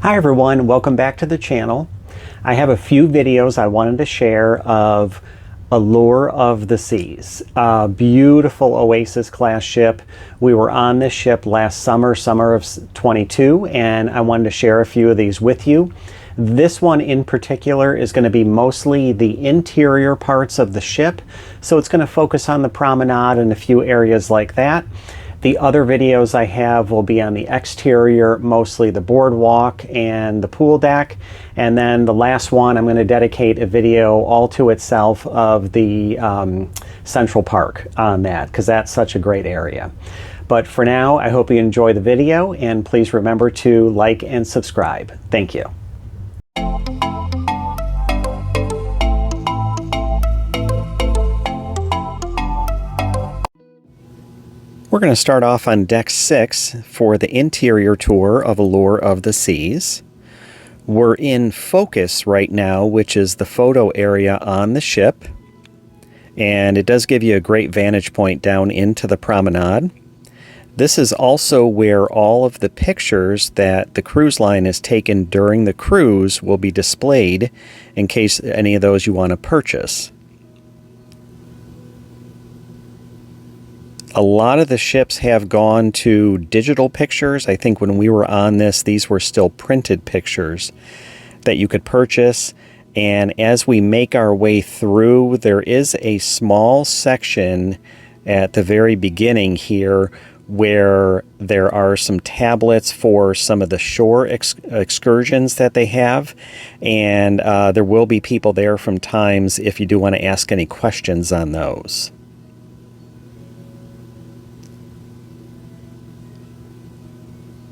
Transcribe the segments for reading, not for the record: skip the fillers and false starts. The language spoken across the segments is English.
Hi everyone, welcome back to the channel. I have a few videos I wanted to share of Allure of the Seas, a beautiful Oasis class ship. We were on this ship last summer of 22, and I wanted to share a few of these with you. This one in particular is going to be mostly the interior parts of the ship, so it's going to focus on the promenade and a few areas like that. The other videos I have will be on the exterior, mostly the boardwalk and the pool deck. And then the last one, I'm going to dedicate a video all to itself of the Central Park on that, because that's such a great area. But for now, I hope you enjoy the video, and please remember to like and subscribe. Thank you. We're going to start off on deck 6 for the interior tour of Allure of the Seas. We're in focus right now, which is the photo area on the ship. And it does give you a great vantage point down into the promenade. This is also where all of the pictures that the cruise line has taken during the cruise will be displayed in case any of those you want to purchase. A lot of the ships have gone to digital pictures. I think when we were on this, these were still printed pictures that you could purchase. And as we make our way through, there is a small section at the very beginning here where there are some tablets for some of the shore excursions that they have. And there will be people there from times if you do want to ask any questions on those.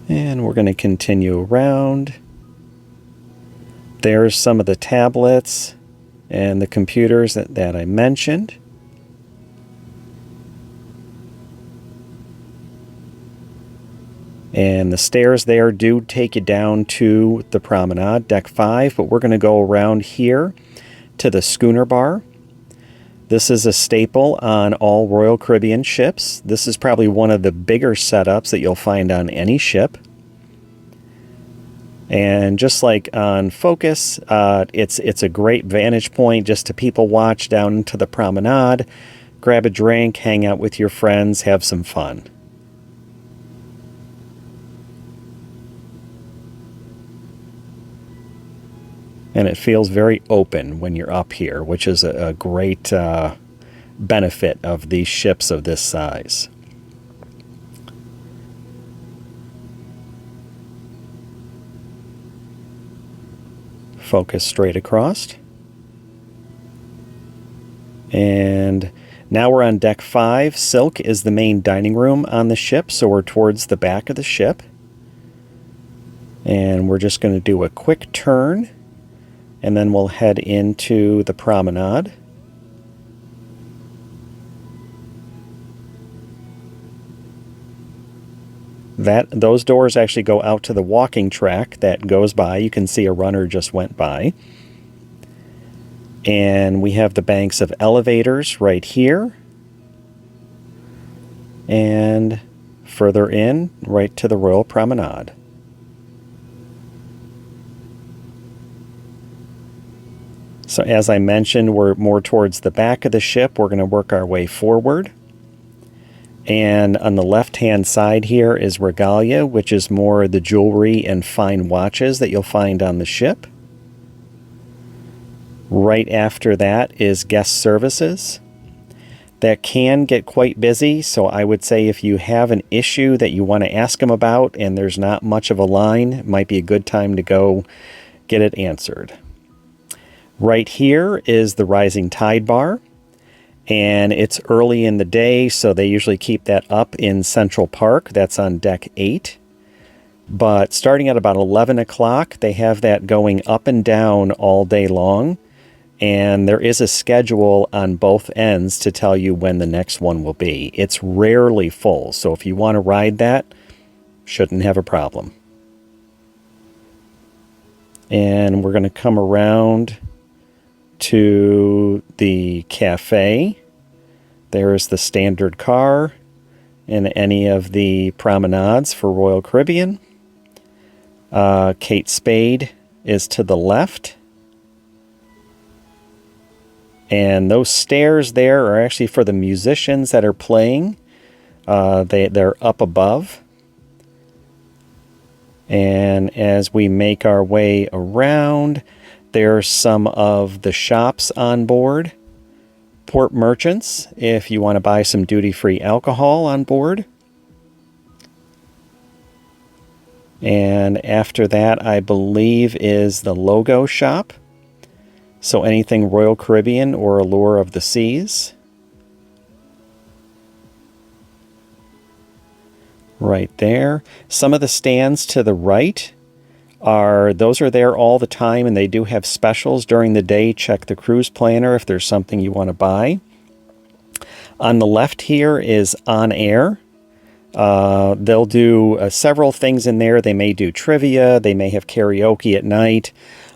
And we're going to continue around. There's some of the tablets and the computers that I mentioned. And the stairs there do take you down to the promenade, deck 5, but we're going to go around here to the schooner bar. This is a staple on all Royal Caribbean ships. This is probably one of the bigger setups that you'll find on any ship. And just like on Focus, it's a great vantage point just to people watch down into the promenade, grab a drink, hang out with your friends, have some fun. And it feels very open when you're up here, which is a great benefit of these ships of this size. Focus straight across. And now we're on deck 5. Silk is the main dining room on the ship, so we're towards the back of the ship. And we're just going to do a quick turn, and then we'll head into the promenade. Those doors actually go out to the walking track that goes by. You can see a runner just went by. And we have the banks of elevators right here. And further in, right to the Royal Promenade. So as I mentioned, we're more towards the back of the ship. We're going to work our way forward. And on the left-hand side here is Regalia, which is more the jewelry and fine watches that you'll find on the ship. Right after that is guest services. That can get quite busy, so I would say if you have an issue that you want to ask them about and there's not much of a line, it might be a good time to go get it answered. Right here is the Rising Tide Bar, and it's early in the day, so they usually keep that up in Central Park. That's on deck 8. But starting at about 11 o'clock, they have that going up and down all day long, and there is a schedule on both ends to tell you when the next one will be. It's rarely full, so if you want to ride that, shouldn't have a problem. And we're going to come around to the cafe. There's the standard car in any of the promenades for Royal Caribbean. Kate Spade is to the left. And those stairs there are actually for the musicians that are playing. They're up above. And as we make our way around, there's some of the shops on board. Port merchants, if you want to buy some duty-free alcohol on board. And after that, I believe, is the logo shop. So anything Royal Caribbean or Allure of the Seas. Right there. Some of the stands to the right those are there all the time, and they do have specials during the day. Check the cruise planner if there's something you want to buy. On the left here is On Air. They'll do several things in there. They may do trivia. They may have karaoke at night.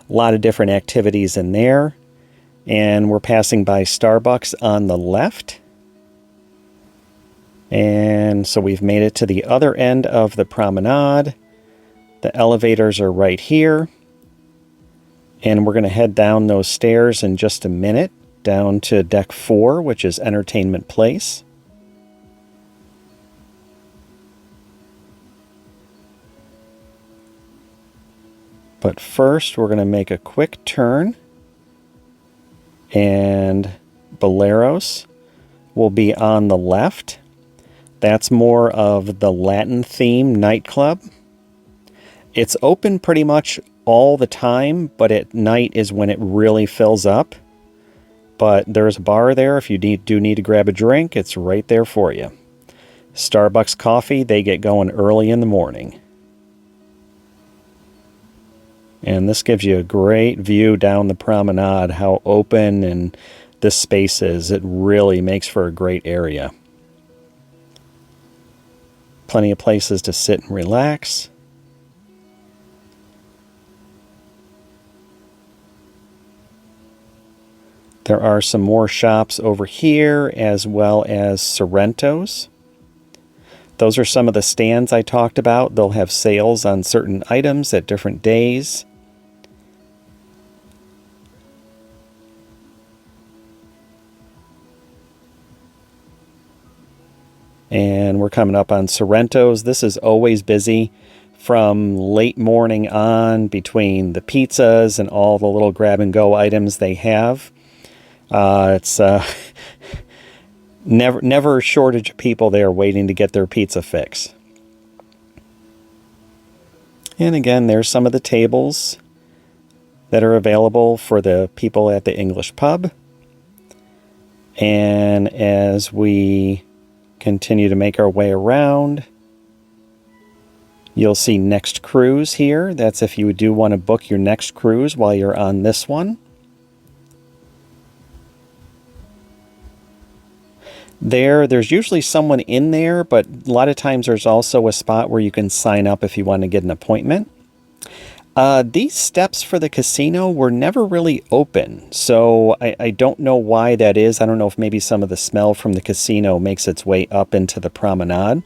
A lot of different activities in there. And we're passing by Starbucks on the left. And so we've made it to the other end of the promenade. The elevators are right here. And we're going to head down those stairs in just a minute, down to deck 4, which is Entertainment Place. But first, we're going to make a quick turn, and Boleros will be on the left. That's more of the Latin theme nightclub. It's open pretty much all the time, but at night is when it really fills up. But there's a bar there. If you do need to grab a drink, it's right there for you. Starbucks coffee, they get going early in the morning. And this gives you a great view down the promenade, how open and this space is. It really makes for a great area. Plenty of places to sit and relax. There are some more shops over here, as well as Sorrento's. Those are some of the stands I talked about. They'll have sales on certain items at different days. And we're coming up on Sorrento's. This is always busy from late morning on, between the pizzas and all the little grab-and-go items they have. It's never a shortage of people there waiting to get their pizza fix. And again, there's some of the tables that are available for the people at the English pub. And as we continue to make our way around, you'll see Next Cruise here. That's if you do want to book your next cruise while you're on this one. There's usually someone in there, but a lot of times there's also a spot where you can sign up if you want to get an appointment. These steps for the casino were never really open, so I don't know why that is. I don't know if maybe some of the smell from the casino makes its way up into the promenade.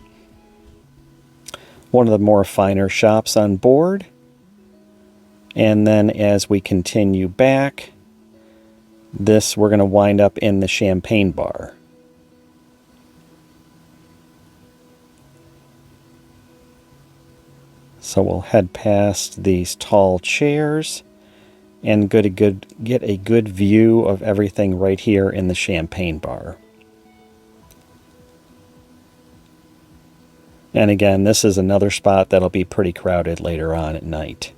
One of the more finer shops on board. And then as we continue back, we're going to wind up in the champagne bar. So we'll head past these tall chairs and get a good view of everything right here in the champagne bar. And again, this is another spot that'll be pretty crowded later on at night.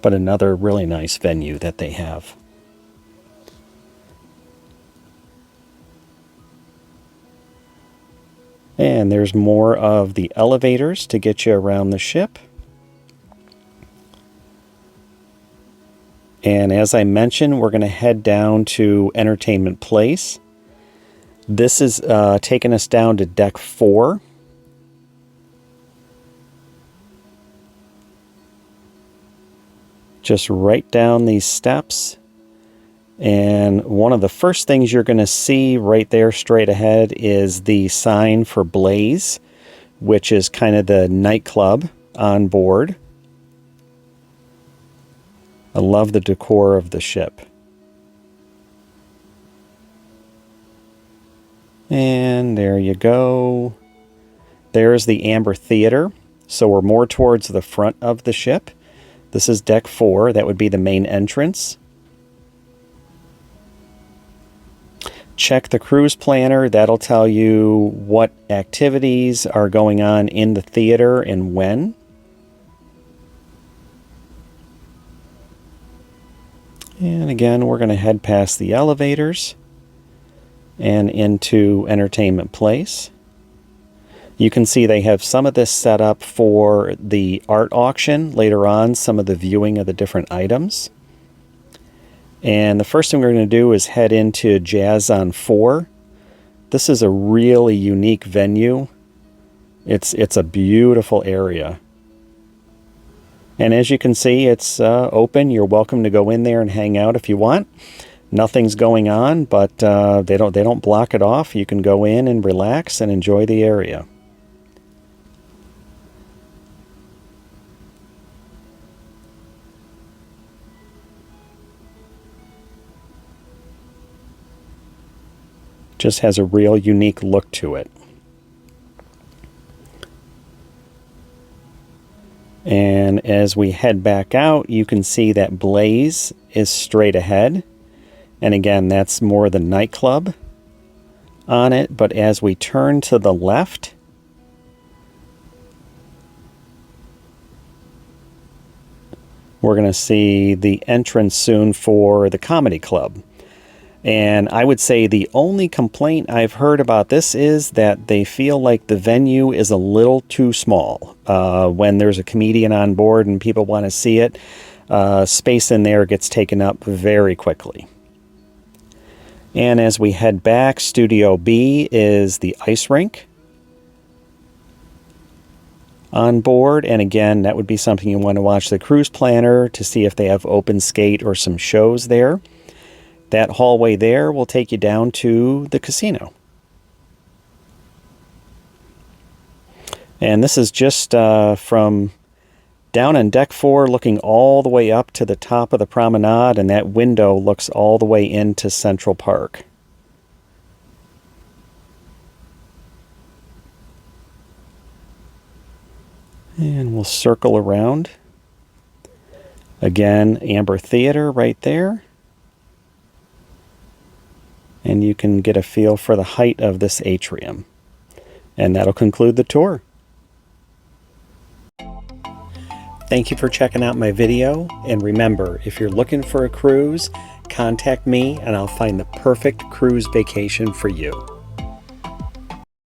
But another really nice venue that they have. And there's more of the elevators to get you around the ship. And as I mentioned, we're going to head down to Entertainment Place. This is taking us down to deck 4. Just right down these steps. And one of the first things you're going to see right there straight ahead is the sign for Blaze, which is kind of the nightclub on board. I love the decor of the ship. And there you go. There's the Amber Theater. So we're more towards the front of the ship. This is deck 4. That would be the main entrance. Check the cruise planner. That'll tell you what activities are going on in the theater and when. And again, we're going to head past the elevators and into Entertainment Place. You can see they have some of this set up for the art auction later on, some of the viewing of the different items. And the first thing we're going to do is head into Jazz on 4. This is a really unique venue. It's a beautiful area. And as you can see, it's open. You're welcome to go in there and hang out if you want. Nothing's going on, but they don't block it off. You can go in and relax and enjoy the area. Just has a real unique look to it. And as we head back out, you can see that Blaze is straight ahead. And again, that's more the nightclub on it. But as we turn to the left, we're going to see the entrance soon for the comedy club. And I would say the only complaint I've heard about this is that they feel like the venue is a little too small. When there's a comedian on board and people want to see it, space in there gets taken up very quickly. And as we head back, Studio B is the ice rink on board. And again, that would be something you want to watch the cruise planner to see if they have open skate or some shows there. That hallway there will take you down to the casino. And this is just from down on deck 4, looking all the way up to the top of the promenade, and that window looks all the way into Central Park. And we'll circle around. Again, Amber Theater right there. And you can get a feel for the height of this atrium. And that'll conclude the tour. Thank you for checking out my video. And remember, if you're looking for a cruise, contact me and I'll find the perfect cruise vacation for you.